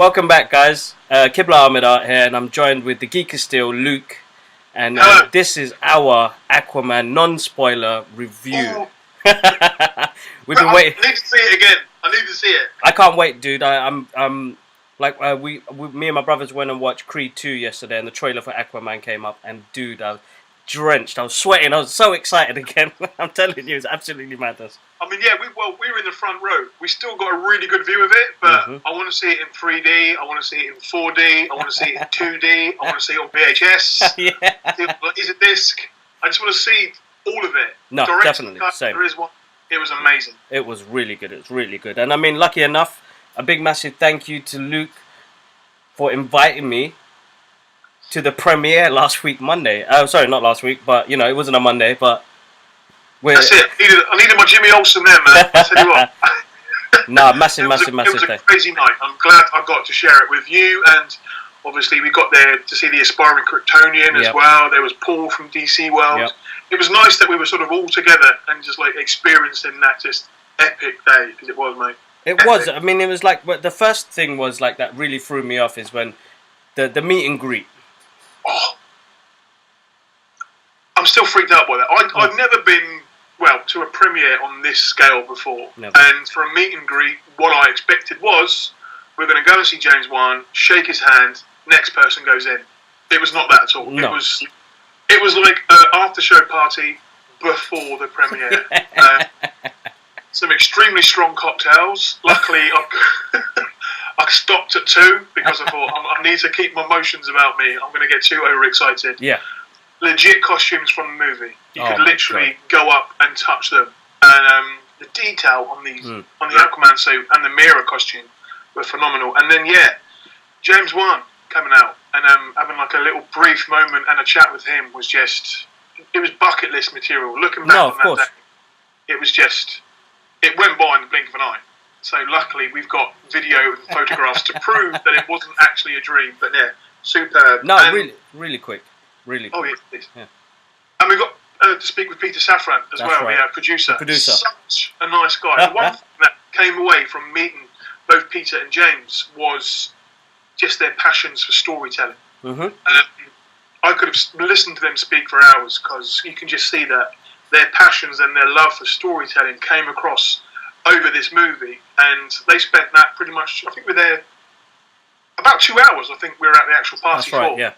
Welcome back, guys. Kibla Ahmed Art here, and I'm joined with the Geek of Steel, Luke. And this is our Aquaman non-spoiler review. We've been waiting. I need to see it again. I need to see it. I can't wait, dude. I'm like we me and my brothers went and watched Creed 2 yesterday, and the trailer for Aquaman came up, and dude, I was drenched. I was sweating. I was so excited again. I'm telling you, it's absolutely madness. I mean, yeah, we were in the front row. We still got a really good view of it, but I want to see it in 3D. I want to see it in 4D. I want to see it in 2D. I want to see it on VHS. Yeah. Is it disc? I just want to see all of it. No, definitely. Same. There is one. It was amazing. It was really good. It was really good. And I mean, lucky enough, a big massive thank you to Luke for inviting me to the premiere last week, Monday. Sorry, not last week, but you know, it wasn't a Monday, but that's it. I needed my Jimmy Olsen there, man. I tell you what. Nah, massive. It was a crazy night. I'm glad I got to share it with you, and obviously we got there to see the aspiring Kryptonian as well. There was Paul from DC World. Yep. It was nice that we were sort of all together and just like experiencing that just epic day, because it was, mate. It was. I mean, it was like the first thing was like that really threw me off is when the meet and greet. Oh, I'm still freaked out by that. I've never been to a premiere on this scale before. Never. And for a meet and greet, what I expected was we're going to go and see James Wan, shake his hand, next person goes in. It was not that at all. No. It was like an after-show party before the premiere. Some extremely strong cocktails. Luckily, I stopped at 2 because I thought I need to keep my emotions about me. I'm going to get too overexcited. Yeah. Legit costumes from the movie. You could literally go up and touch them. And the detail on the Aquaman suit and the Mira costume were phenomenal. And then, James Wan coming out and having like a little brief moment and a chat with him was just, it was bucket list material. Looking back on that day, it was just, it went by in the blink of an eye. So luckily we've got video and photographs to prove that it wasn't actually a dream. But yeah, superb. No, really quick. Really quick. Oh, yeah. And we got to speak with Peter Safran as well, right. the producer. Producer. Such a nice guy. The one thing that came away from meeting both Peter and James was just their passions for storytelling. I could have listened to them speak for hours because you can just see that their passions and their love for storytelling came across over this movie, and they spent that pretty much, I think we were there about 2 hours, I think we were at the actual party. That's right, yeah.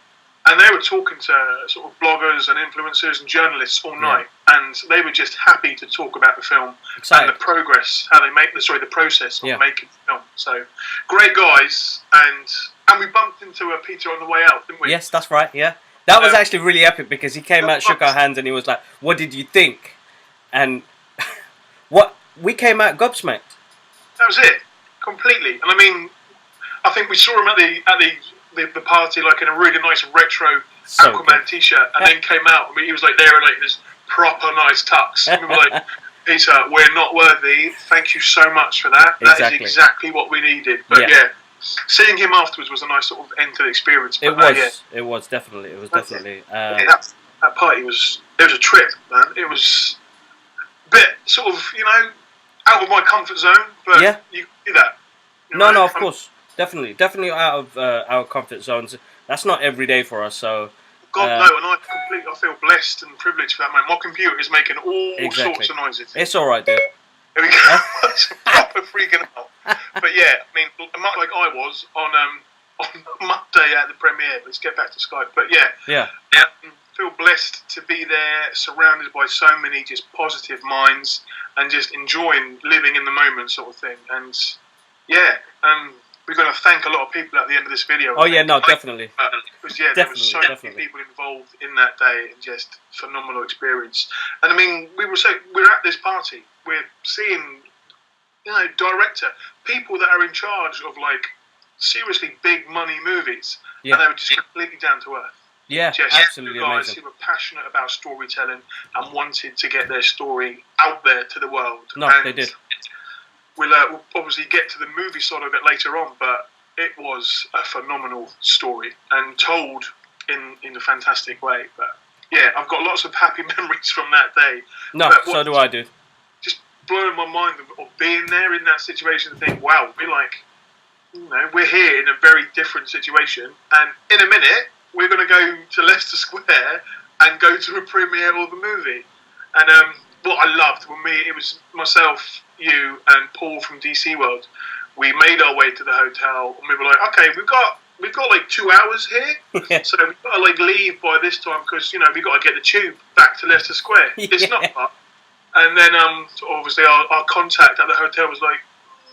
And they were talking to sort of bloggers and influencers and journalists all night, and they were just happy to talk about the film and the progress, how they make the process of making the film. So great guys, and we bumped into Peter on the way out, didn't we? Yes, that's right. Yeah, that was actually really epic because he came out, shook our hands, and he was like, "What did you think?" And we came out gobsmacked. That was it, completely. And I mean, I think we saw him at the party like in a really nice retro Aquaman t-shirt, and then came out. I mean, he was like there in like this proper nice tux. And we were like, Peter, we're not worthy. Thank you so much for that. That is exactly what we needed. But seeing him afterwards was a nice sort of end to the experience. But it was definitely. That party was a trip, man. It was a bit sort of, you know, out of my comfort zone, but you do that. No, of course. Definitely out of our comfort zones. That's not every day for us, so... God, no, and I feel blessed and privileged for that, man. My computer is making all sorts of noises. It's alright, dude. There we go. It's proper freaking out. But yeah, I mean, like I was on Monday at the premiere. Let's get back to Skype. But yeah, feel blessed to be there, surrounded by so many just positive minds and just enjoying living in the moment sort of thing. And we're going to thank a lot of people at the end of this video. Definitely. Because there were so many people involved in that day, and just phenomenal experience. And I mean, we're at this party, we're seeing, you know, director, people that are in charge of like seriously big money movies, and they were just completely down to earth. Yeah, just absolutely guys amazing. who were passionate about storytelling and wanted to get their story out there to the world. No, and they did. We'll obviously get to the movie side of it later on, but it was a phenomenal story and told in a fantastic way. But yeah, I've got lots of happy memories from that day. No, so do I, dude. Just blowing my mind of being there in that situation and think, wow, we're here in a very different situation, and in a minute we're going to go to Leicester Square and go to a premiere of a movie. And what I loved when it was myself, you, and Paul from DC World. We made our way to the hotel, and we were like, okay, we've got like 2 hours here, Yeah. so we've got to like leave by this time because we've got to get the tube back to Leicester Square. It's not far. And then so obviously our contact at the hotel was like,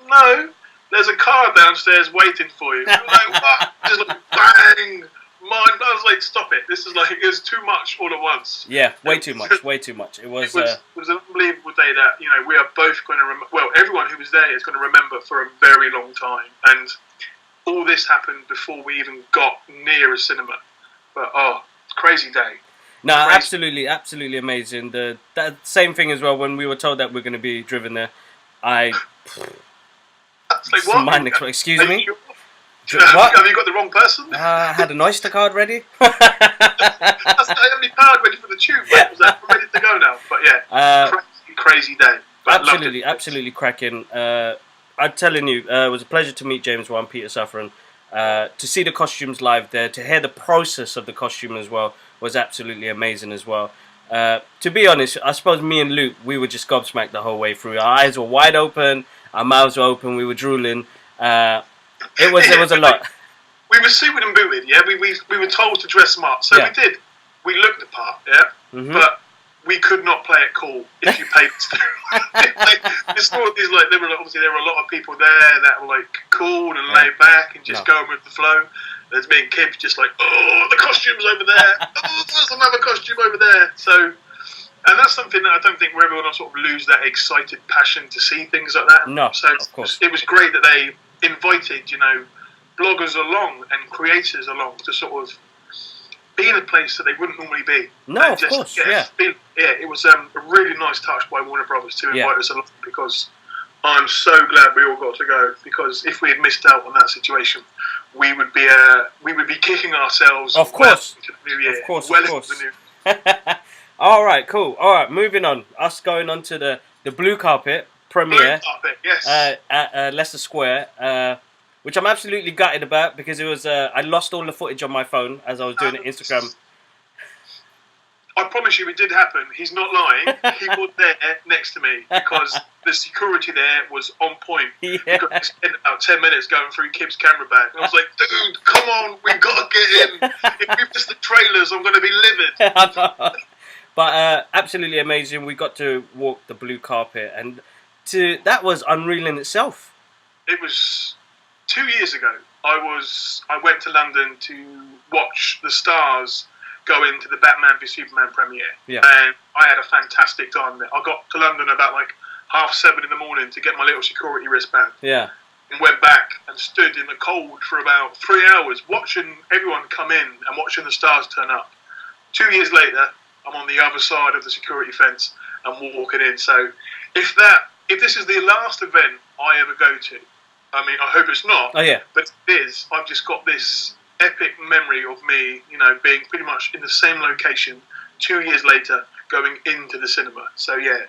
no, there's a car downstairs waiting for you. We were like, what? Just like bang. I was like, stop it. This is like, it was too much all at once. Yeah, way too much. It was an unbelievable day that, we are both going to remember. Well, everyone who was there is going to remember for a very long time. And all this happened before we even got near a cinema. But, crazy day. No, Crazy. absolutely amazing. That same thing as well, when we were told that we're going to be driven there. I It's like, what? Excuse me? What? Have you got the wrong person? I had an Oyster card ready. I have my card ready for the tube. Mate. Was that ready to go now? But yeah, crazy day. But absolutely cracking. I'm telling you, it was a pleasure to meet James Wan, Peter Safran. To see the costumes live there, to hear the process of the costume as well, was absolutely amazing as well. To be honest, I suppose me and Luke, we were just gobsmacked the whole way through. Our eyes were wide open, our mouths were open, we were drooling. It was a lot. We were suited and booted, yeah. We were told to dress smart, so we did. We looked the part, yeah. Mm-hmm. But we could not play it cool if you paid us to. There were a lot of people there that were like cool and laid back and just going with the flow. There's me and Kibs just like, oh, the costume's over there. Oh, there's another costume over there. So, and that's something that I don't think everyone will sort of lose that excited passion to see things like that. No, so of course. It was great that they invited, bloggers along and creators along to sort of be in a place that they wouldn't normally be. No, of course, it was a really nice touch by Warner Brothers to invite us along, because I'm so glad we all got to go, because if we had missed out on that situation, we would be kicking ourselves. Of course, into the new year. Of course. Into the new. All right, cool. All right, moving on. Us going on to the blue carpet premiere at Leicester Square, which I'm absolutely gutted about, because it was I lost all the footage on my phone as I was doing it Instagram. I promise you it did happen. He's not lying. He was there next to me, because the security there was on point. Yeah. Because I spent about 10 minutes going through Kib's camera bag. And I was like, dude, come on, we've got to get in. If we miss the trailers, I'm going to be livid. But absolutely amazing. We got to walk the blue carpet, and that was unreal in itself. It was 2 years ago. I went to London to watch the stars go into the Batman v Superman premiere, and I had a fantastic time there. I got to London about like 7:30 in the morning to get my little security wristband. Yeah. And went back and stood in the cold for about 3 hours watching everyone come in and watching the stars turn up. 2 years later, I'm on the other side of the security fence and walking in. So if this is the last event I ever go to, I mean, I hope it's not. Oh yeah. But it is. I've just got this epic memory of me, being pretty much in the same location 2 years later, going into the cinema. So yeah,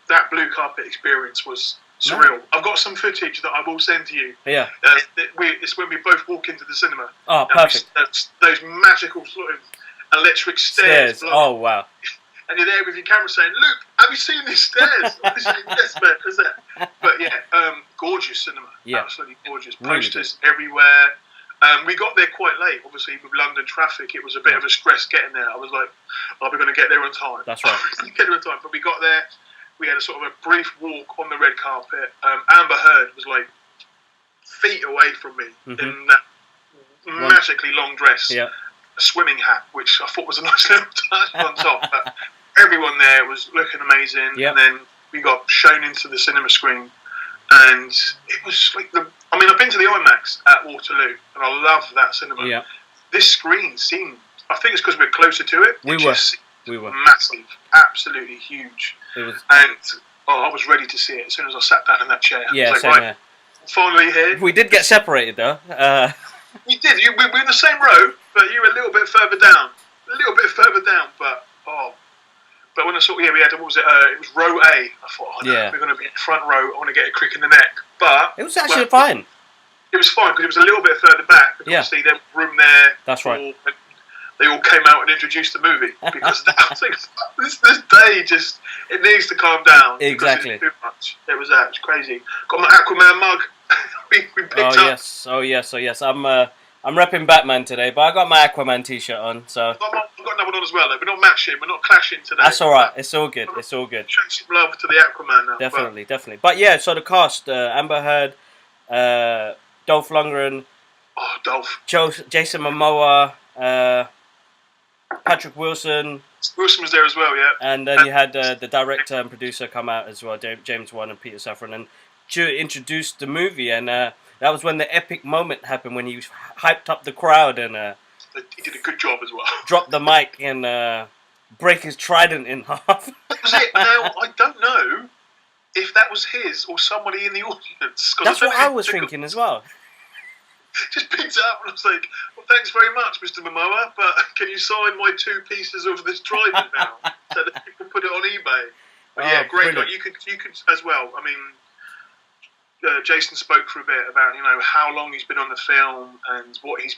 that blue carpet experience was surreal. I've got some footage that I will send to you. Yeah. It's when we both walk into the cinema. Oh, perfect. Those magical sort of electric stairs. Oh wow. And you're there with your camera saying, "Luke, have you seen these stairs?" I was saying, "Yes, man, there's that." But yeah, gorgeous cinema. Yeah. Absolutely gorgeous. Posters everywhere. We got there quite late. Obviously, with London traffic, it was a bit of a stress getting there. I was like, "Are we going to get there on time?" That's right. Get there on time. But we got there. We had a sort of a brief walk on the red carpet. Amber Heard was like feet away from me in that magically long dress. Yeah. A swimming hat, which I thought was a nice little touch on top. But everyone there was looking amazing. Yep. And then we got shown into the cinema screen, and it was like I've been to the IMAX at Waterloo, and I love that cinema. Yeah. This screen seemed, I think it's because we're closer to it. We were massive, absolutely huge. It was, and I was ready to see it as soon as I sat down in that chair. Yeah, I was same like, here. Finally here. We did get separated though. You did. We were in the same row, but you were a little bit further down. But when I saw, we had, what was it? It was row A. I thought, we're going to be in front row. I want to get a crick in the neck. But it was actually fine. it was fine because it was a little bit further back. Because obviously there was room there. That's right. They all came out and introduced the movie because this day just it needs to calm down. Exactly. Too much. It was crazy. Got my Aquaman mug. we picked up. Oh yes. I'm repping Batman today, but I got my Aquaman t-shirt on. So I've got another one on as well. Though. We're not matching. We're not clashing today. That's all right. It's all good. Showing some love to the Aquaman now. Definitely. But yeah, so the cast: Amber Heard, Dolph Lundgren, Dolph, Jason Momoa. Patrick Wilson. Wilson was there as well, yeah. And then you had the director and producer come out as well, James Wan and Peter Safran, and introduced the movie. And that was when the epic moment happened when he hyped up the crowd and he did a good job as well. Dropped the mic and break his trident in half. That was it. Now I don't know if that was his or somebody in the audience. That's what I was thinking as well. Just picked it up and I was like, well, thanks very much, Mr. Momoa, but can you sign my 2 pieces of this trident now so that you can put it on eBay? But yeah, great. Like, you could as well. I mean, Jason spoke for a bit about how long he's been on the film and what he's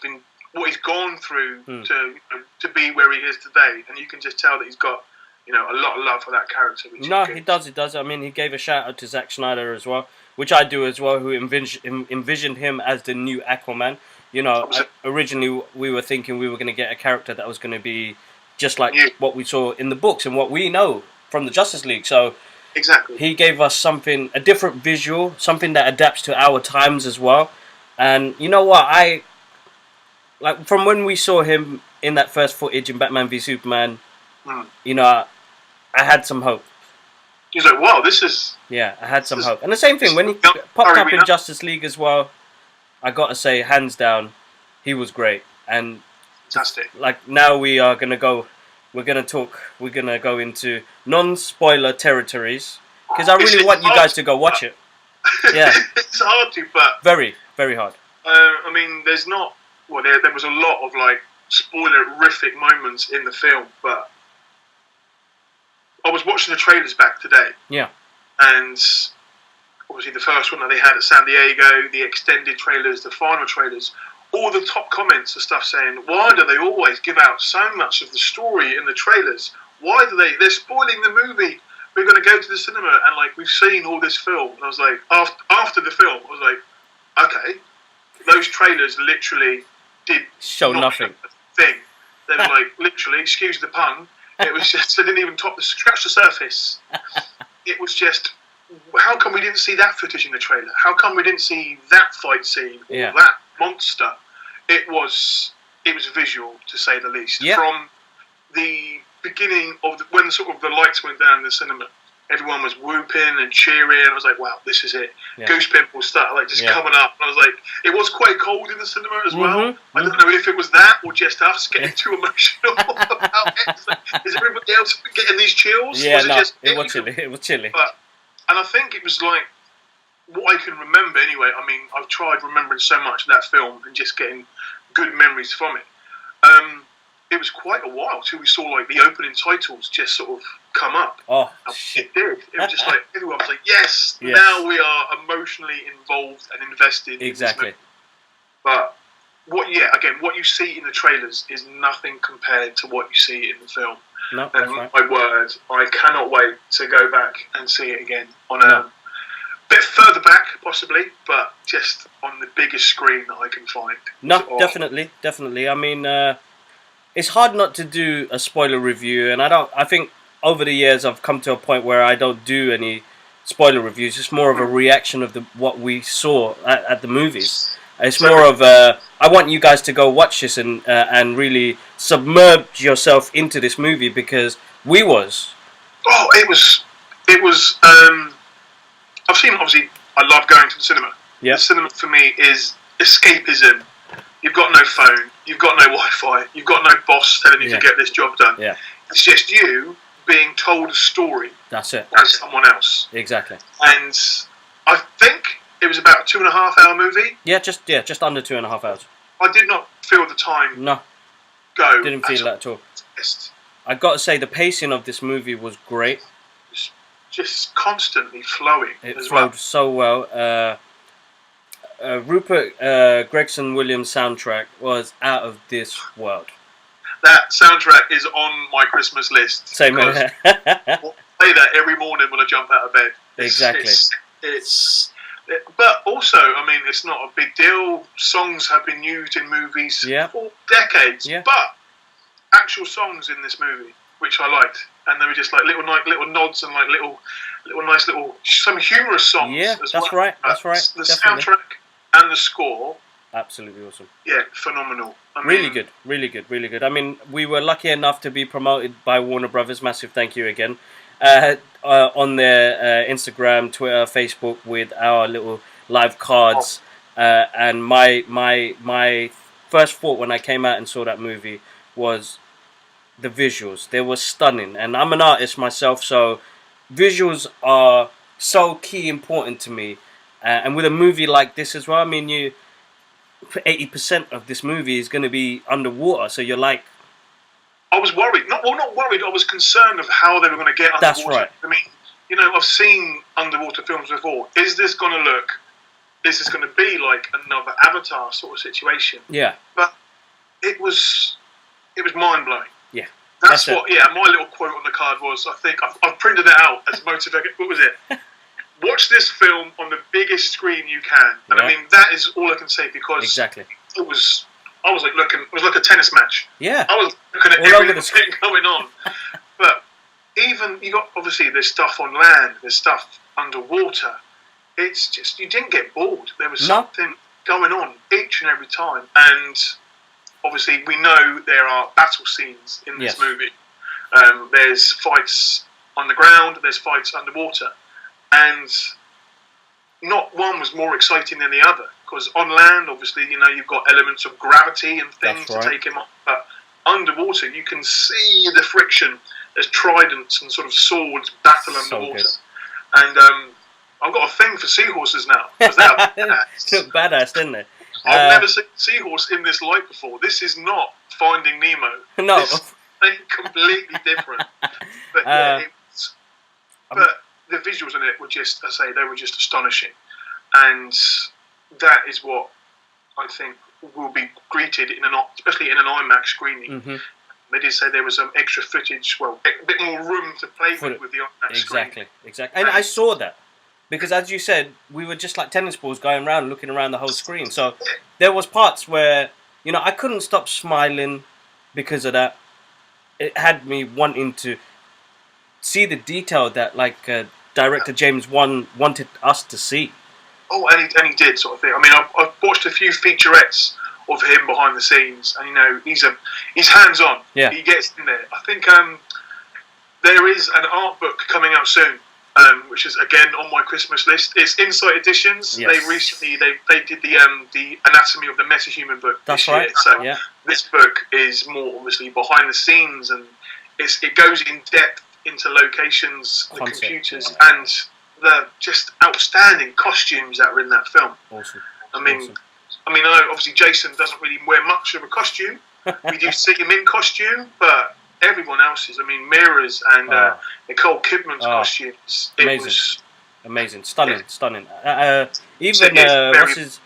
gone through to be where he is today, and you can just tell that he's got a lot of love for that character. He does. I mean, he gave a shout out to Zack Snyder as well, which I do as well, who envisioned him as the new Aquaman. Originally we were thinking we were going to get a character that was going to be just like what we saw in the books and what we know from the Justice League. So exactly, he gave us a different visual, something that adapts to our times as well. And you know what? From when we saw him in that first footage in Batman v Superman, I had some hope. He's like, wow, this is... Yeah, I had some hope. And the same thing, when he popped up in Justice League as well, I got to say, hands down, he was great. And fantastic. Now we're going to go into non-spoiler territories, because I really want you guys to go watch it. Yeah. It's hard to, but... Very, very hard. I mean, there's not... Well, there was a lot of, spoilerific moments in the film, but... I was watching the trailers back today. Yeah. And obviously the first one that they had at San Diego, the extended trailers, the final trailers, all the top comments are stuff saying, why do they always give out so much of the story in the trailers? Why do they're spoiling the movie? We're going to go to the cinema and we've seen all this film. And I was like, after the film, I was like, okay, those trailers literally did show nothing. Thing. They were literally, excuse the pun, it was just, they didn't even scratch the surface. It was just, how come we didn't see that footage in the trailer? How come we didn't see that fight scene or that monster? It was visual, to say the least. Yeah. From the beginning of when the lights went down in the cinema, everyone was whooping and cheering. I was like, wow, this is it. Yeah. Goose pimples started coming up. And I was like, it was quite cold in the cinema as well. I don't know if it was that or just us getting too emotional about it. Is everybody else getting these chills? Yeah, it was chilly. And I think it was what I can remember anyway. I mean, I've tried remembering so much of that film and just getting good memories from it. It was quite a while till we saw the opening titles just sort of come up. Oh, shit! It did. It was just everyone was like, "Yes, now we are emotionally involved and invested." Exactly. In this movie. But what you see in the trailers is nothing compared to what you see in the film. No, and my word, I cannot wait to go back and see it again on a bit further back, possibly, but just on the biggest screen that I can find. No, definitely. I mean. It's hard not to do a spoiler review, and I think over the years I've come to a point where I don't do any spoiler reviews. It's more of a reaction of what we saw at the movies. It's more of I want you guys to go watch this and really submerge yourself into this movie, because we was. Oh, it was. I've seen, obviously, I love going to the cinema. Yeah. The cinema for me is escapism. You've got no phone, you've got no Wi-Fi, you've got no boss telling you to get this job done. Yeah. It's just you being told a story. That's it. By someone else. Exactly. And I think it was about a 2.5 hour movie. Yeah, just under 2.5 hours. I did not feel the time. No. Go. Didn't feel that at all. I got to say, the pacing of this movie was great. Just constantly flowing. It flowed so well. Rupert Gregson Williams soundtrack was out of this world. That soundtrack is on my Christmas list. Same. I play that every morning when I jump out of bed. Exactly. But also, I mean, it's not a big deal. Songs have been used in movies for decades. Yeah. But actual songs in this movie, which I liked, and they were just like little nods and like little nice some humorous songs. Yeah, as that's well. right. That's right. The Definitely. soundtrack and the score. Absolutely awesome. Yeah, phenomenal. Really good. I mean, we were lucky enough to be promoted by Warner Brothers. Massive thank you again. On their Instagram, Twitter, Facebook with our little live cards. And my first thought when I came out and saw that movie was the visuals. They were stunning. And I'm an artist myself, so visuals are so key important to me. And with a movie like this as well, I mean, 80% of this movie is going to be underwater, so you're like... I was worried. Not worried, I was concerned of how they were going to get underwater. That's right. I mean, I've seen underwater films before. Is this going to be like another Avatar sort of situation? Yeah. But it was mind-blowing. Yeah. That's what, my little quote on the card was, I think, I've printed it out as motivating. What was it? Watch this film on the biggest screen you can. And I mean, that is all I can say, because it was like a tennis match. Yeah. I was looking at everything going on. But even, obviously there's stuff on land, there's stuff underwater. It's just, you didn't get bored. There was something going on each and every time. And obviously we know there are battle scenes in this movie. There's fights on the ground, there's fights underwater. And not one was more exciting than the other, because on land, obviously, you've got elements of gravity and things to take him up. But underwater, you can see the friction. There's tridents and sort of swords battle underwater. Good. And I've got a thing for seahorses now. Because they're badass. Look badass, didn't they? I've never seen a seahorse in this light before. This is not Finding Nemo. No. It's completely different. But the visuals in it were just, they were just astonishing. And that is what I think will be greeted especially in an IMAX screening. Mm-hmm. They did say there was some extra footage, a bit more room to play with the IMAX screen. Exactly. And I saw that. Because as you said, we were just like tennis balls going around, looking around the whole screen. So there was parts where, I couldn't stop smiling because of that. It had me wanting to see the detail that director James Wan wanted us to see. Oh, and he did, sort of thing. I mean, I've watched a few featurettes of him behind the scenes, and he's hands-on. Yeah. He gets in there. I think there is an art book coming out soon, which is again on my Christmas list. It's Insight Editions. Yes. They recently they did the Anatomy of the Metahuman book. That's this year. right. So this book is more obviously behind the scenes, and it goes in depth into locations, the computers, and the just outstanding costumes that are in that film. Awesome. I know obviously Jason doesn't really wear much of a costume. We do see him in costume, but everyone else's. I mean, Mira's and Nicole Kidman's costumes. Amazing. It was amazing, stunning. Even what's his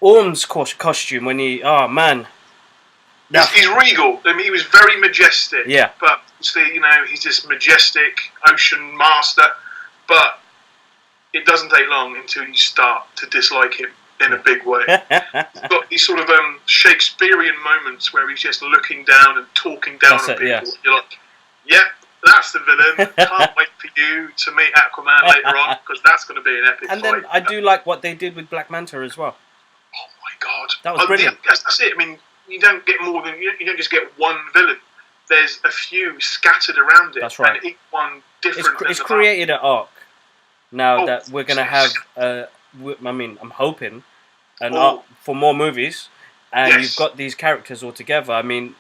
Orm's costume when he? Oh man. He's regal. I mean, he was very majestic. Yeah. But he's this majestic ocean master. But it doesn't take long until you start to dislike him in a big way. He's got these sort of Shakespearean moments where he's just looking down and talking down on people. Yeah. You're like, yep, that's the villain. Can't wait for you to meet Aquaman later on, because that's going to be an epic fight. And then I do like what they did with Black Manta as well. Oh my God. That was brilliant. That's it. I mean, you don't get more than, you don't just get one villain. There's a few scattered around it. That's right. And each one different. It's created an arc now that we're going to have, I'm hoping, an arc for more movies. And you've got these characters all together. I mean,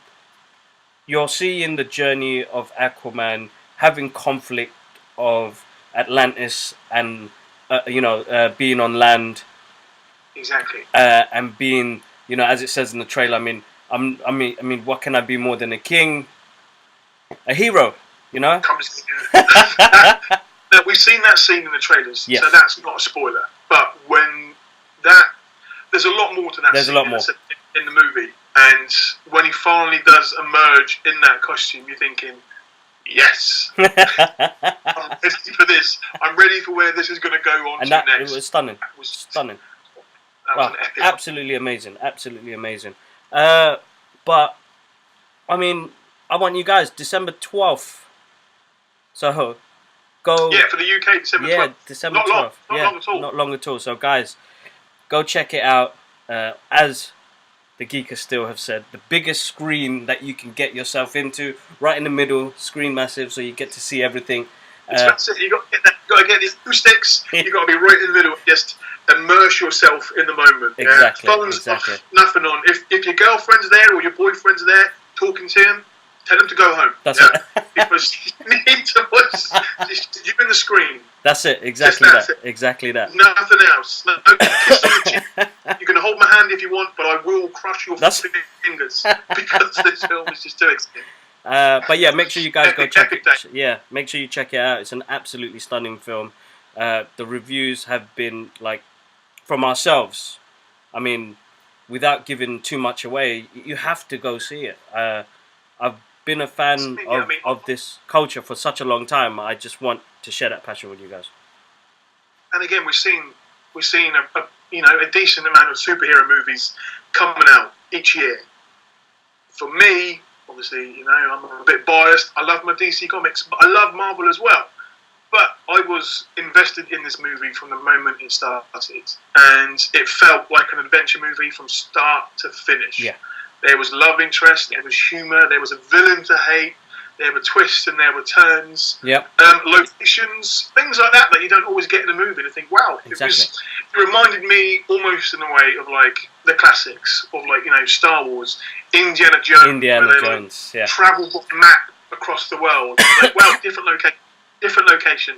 you're seeing the journey of Aquaman having conflict of Atlantis and, being on land. Exactly. And being, as it says in the trailer, I mean, what can I be more than a king? A hero, We've seen that scene in the trailers, so that's not a spoiler. But when that there's a lot more to that. There's a lot more in the movie, and when he finally does emerge in that costume, you're thinking, yes, I'm ready for this. I'm ready for where this is going to go on and to next. It was stunning. That was an epic absolutely amazing. Absolutely amazing. But I mean, I want you guys December 12th. So go. Yeah, for the UK, December 12th. Yeah, December 12th. Not long at all. Not long at all. So guys, go check it out. As the Geekers still have said, the biggest screen that you can get yourself into, right in the middle, screen massive, so you get to see everything. Expensive. You got to get these acoustics. You got to be right in the middle. Just immerse yourself in the moment. Exactly. Yeah? Phones off, nothing on. If your girlfriend's there or your boyfriend's there talking to him, tell him to go home. That's it. Because you need to watch you in the screen. That's it. Exactly that. Exactly that. Nothing else. No kiss on the cheek. You can hold my hand if you want, but I will crush your fingers because this film is just too exciting. But yeah, make sure you guys go check it. Yeah, make sure you check it out. It's an absolutely stunning film. The reviews have been like from ourselves. I mean, without giving too much away, you have to go see it. I've been a fan of this culture for such a long time. I just want to share that passion with you guys. And again, we've seen a decent amount of superhero movies coming out each year. For me, obviously, I'm a bit biased. I love my DC comics, but I love Marvel as well. But I was invested in this movie from the moment it started, and it felt like an adventure movie from start to finish. Yeah. There was love interest, there was humour, there was a villain to hate, there were twists and there were turns. Yep. Locations, things like that you don't always get in a movie. And I think, wow, exactly. It reminded me almost in a way of like the classics of Star Wars, Indiana Jones, yeah. Travel map across the world. Like, wow, different location.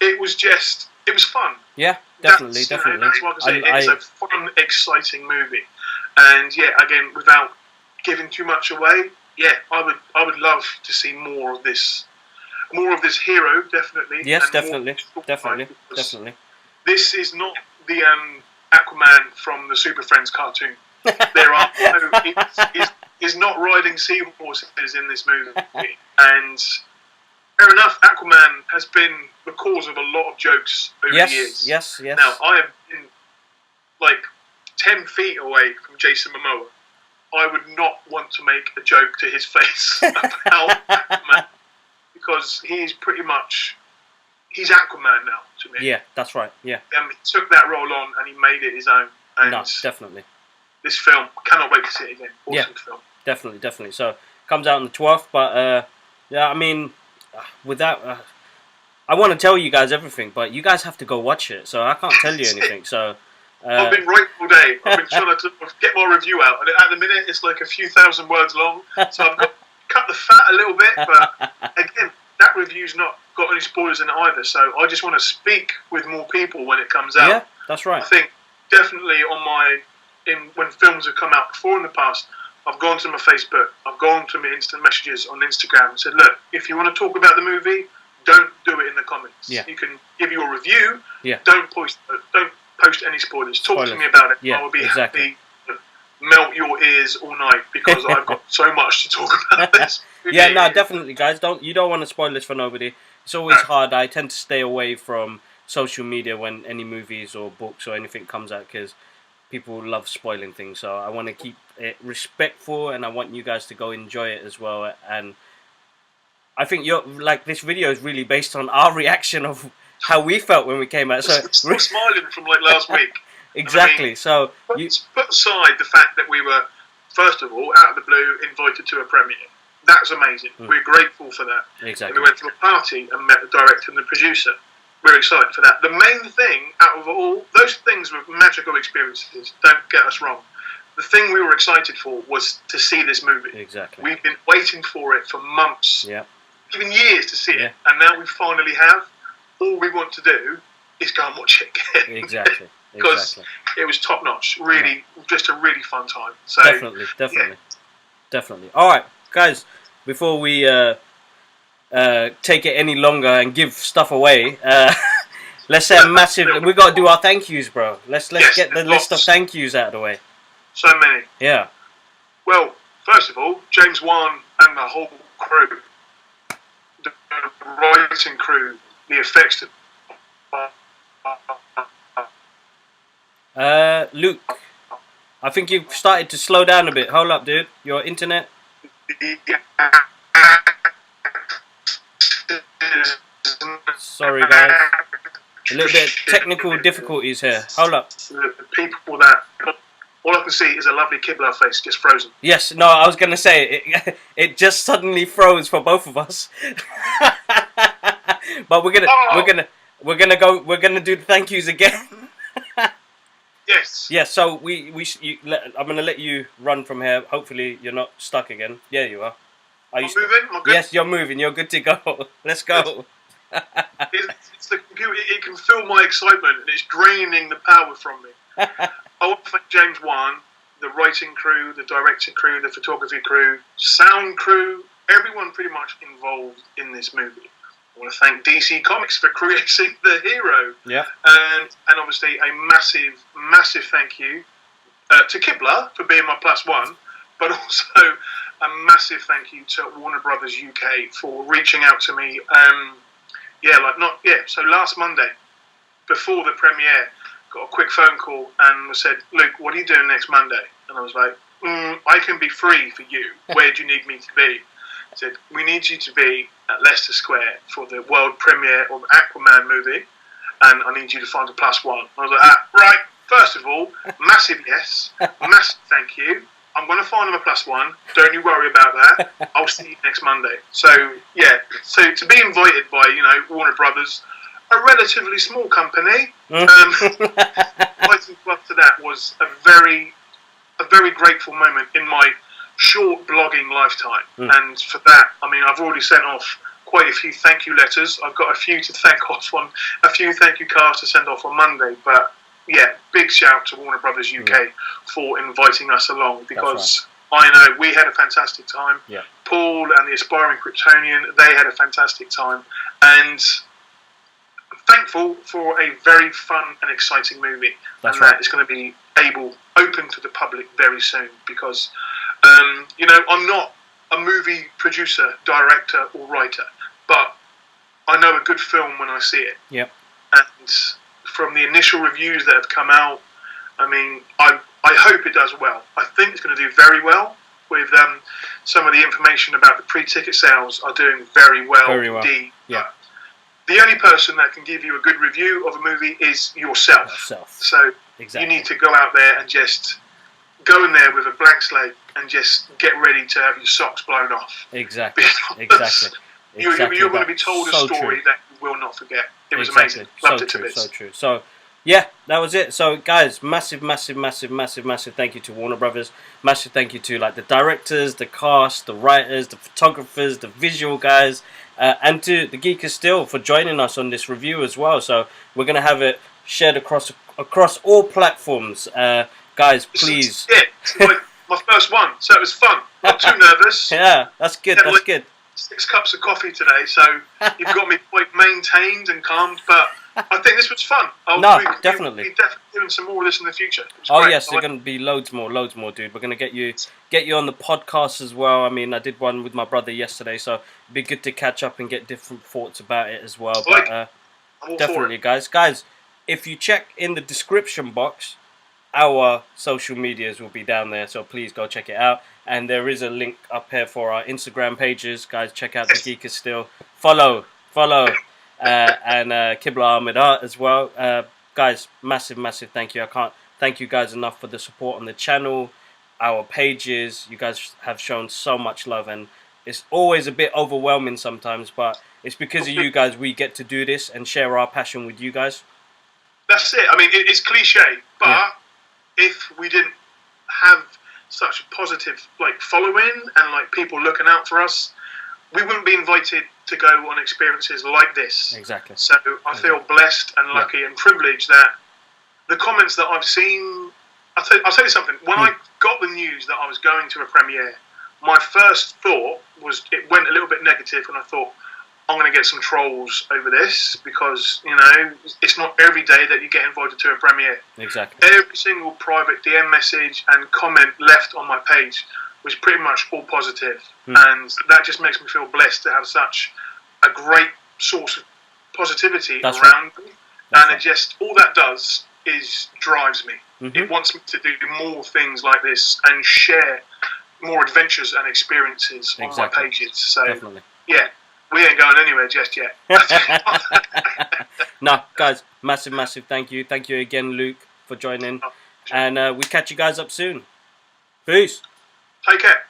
It was fun. Yeah, definitely. That's what I say. It's a fun, exciting movie. And yeah, again, without giving too much away, yeah, I would love to see more of this hero, definitely. Yes, definitely. This is not the Aquaman from the Super Friends cartoon. He's not riding seahorses in this movie. And fair enough, Aquaman has been the cause of a lot of jokes over the years. Yes. Now, I have been 10 feet away from Jason Momoa. I would not want to make a joke to his face about Aquaman because he's Aquaman now to me. Yeah, that's right. Yeah. He took that role on and he made it his own. And no, definitely. This film, cannot wait to see it again. Awesome film. Definitely. So, comes out on the 12th, but yeah, I mean, without... I want to tell you guys everything, but you guys have to go watch it, so I can't tell you anything, so... I've been writing all day. I've been trying to get my review out, and at the minute it's like a few thousand words long, so I've got to cut the fat a little bit, but again, that review's not got any spoilers in it either, so I just want to speak with more people when it comes out. Yeah, that's right. I think definitely when films have come out before in the past, I've gone to my Facebook, I've gone to my instant messages on Instagram and said, look, if you want to talk about the movie, don't do it in the comments. Yeah. You can give your review, yeah. Don't post any spoilers. Talk to me about it. Yeah, I will be happy to melt your ears all night because I've got so much to talk about this. Yeah, no, definitely, guys. You don't want to spoil this for nobody. It's always hard. I tend to stay away from social media when any movies or books or anything comes out because people love spoiling things. So I want to keep it respectful, and I want you guys to go enjoy it as well. And I think this video is really based on our reaction of how we felt when we came out. So still smiling from last week. Exactly. So put aside the fact that we were, first of all, out of the blue, invited to a premiere. That's amazing. We're grateful for that. Exactly. And we went to a party and met the director and the producer. We're excited for that. The main thing out of all those things were magical experiences. Don't get us wrong. The thing we were excited for was to see this movie. Exactly. We've been waiting for it for months, even years to see it, and now we finally have. All we want to do is go and watch it again. Exactly. Because it was top notch. Really, just a really fun time. So definitely. All right, guys. Before we take it any longer and give stuff away, Let's say a massive. We got to do our thank yous, bro. Let's get the list of thank yous out of the way. So many. Yeah. Well, first of all, James Wan and the whole crew, the writing crew, the effects. Luke, I think you've started to slow down a bit. Hold up, dude. Your internet. Sorry, guys. A little bit of technical difficulties here. Hold up. The people that... All I can see is a lovely Qibla face just frozen. Yes, no, I was gonna say it just suddenly froze for both of us. But we're gonna do the thank yous again. Yes. Yeah. So I'm gonna let you run from here. Hopefully you're not stuck again. Yeah, you are. Are you moving? I'm good. Yes, you're moving. You're good to go. Let's go. It's the computer. It can feel my excitement, and it's draining the power from me. I want to thank James Wan, the writing crew, the directing crew, the photography crew, sound crew, everyone pretty much involved in this movie. I want to thank DC Comics for creating the hero. Yeah. And obviously a massive thank you to Qibla for being my +1, but also a massive thank you to Warner Brothers UK for reaching out to me. So last Monday, before the premiere, got a quick phone call and said, "Luke, what are you doing next Monday?" And I was like, "I can be free for you. Where do you need me to be?" I said, "We need you to be at Leicester Square for the world premiere of Aquaman movie, and I need you to find a +1." I was like, "Right, first of all, massive yes, massive thank you. I'm going to find him a +1. Don't you worry about that. I'll see you next Monday." So, yeah, to be invited by, Warner Brothers, a relatively small company, fighting club to that was a very grateful moment in my short blogging lifetime. And for that, I've already sent off quite a few thank you letters. I've got a few to thank off on, a few thank you cards to send off on Monday. But yeah, big shout to Warner Brothers UK for inviting us along, because I know we had a fantastic time. Yeah. Paul and the aspiring Kryptonian, they had a fantastic time, and I'm thankful for a very fun and exciting movie. That is going to be open to the public very soon, because I'm not a movie producer, director or writer, but I know a good film when I see it. Yep. And from the initial reviews that have come out, I hope it does well. I think it's going to do very well. With some of the information about the pre-ticket sales are doing very well indeed. Yeah. The only person that can give you a good review of a movie is yourself. So you need to go out there and just go in there with a blank slate and just get ready to have your socks blown off. Exactly. You're going to be told a story that you will not forget. It was amazing. Loved it to bits. So true. So, yeah, that was it. So, guys, massive thank you to Warner Brothers. Massive thank you to the directors, the cast, the writers, the photographers, the visual guys, and to the Geekers Still for joining us on this review as well. So we're gonna have it shared across all platforms. Guys, please. Yeah, my first one, so it was fun. Not too nervous. Yeah, that's good. That's good. 6 cups of coffee today, so you've got me quite maintained and calmed, but I think this was fun. Definitely. We'll be definitely doing some more of this in the future. Yes, there's going to be loads more, dude. We're going to get you on the podcast as well. I did one with my brother yesterday, so it'd be good to catch up and get different thoughts about it as well. But definitely, guys, if you check in the description box, our social medias will be down there, so please go check it out. And there is a link up here for our Instagram pages. Guys, check out the Geekers Still. Follow. And Qibla Ahmed Art as well. Guys, massive thank you. I can't thank you guys enough for the support on the channel, our pages. You guys have shown so much love, and it's always a bit overwhelming sometimes, but it's because of you guys we get to do this and share our passion with you guys. That's it. It's cliche, but if we didn't have such a positive following and people looking out for us, we wouldn't be invited to go on experiences like this. Exactly. So I feel blessed and lucky and privileged that the comments that I've seen. I'll tell you something. When I got the news that I was going to a premiere, my first thought was it went a little bit negative, and I thought, I'm going to get some trolls over this because, you know, it's not every day that you get invited to a premiere. Exactly. Every single private DM message and comment left on my page was pretty much all positive. And that just makes me feel blessed to have such a great source of positivity around me. And it just, all that does is drives me. It wants me to do more things like this and share more adventures and experiences on my pages. So, yeah. We ain't going anywhere just yet. No, guys, massive thank you. Thank you again, Luke, for joining. And we'll catch you guys up soon. Peace. Take care.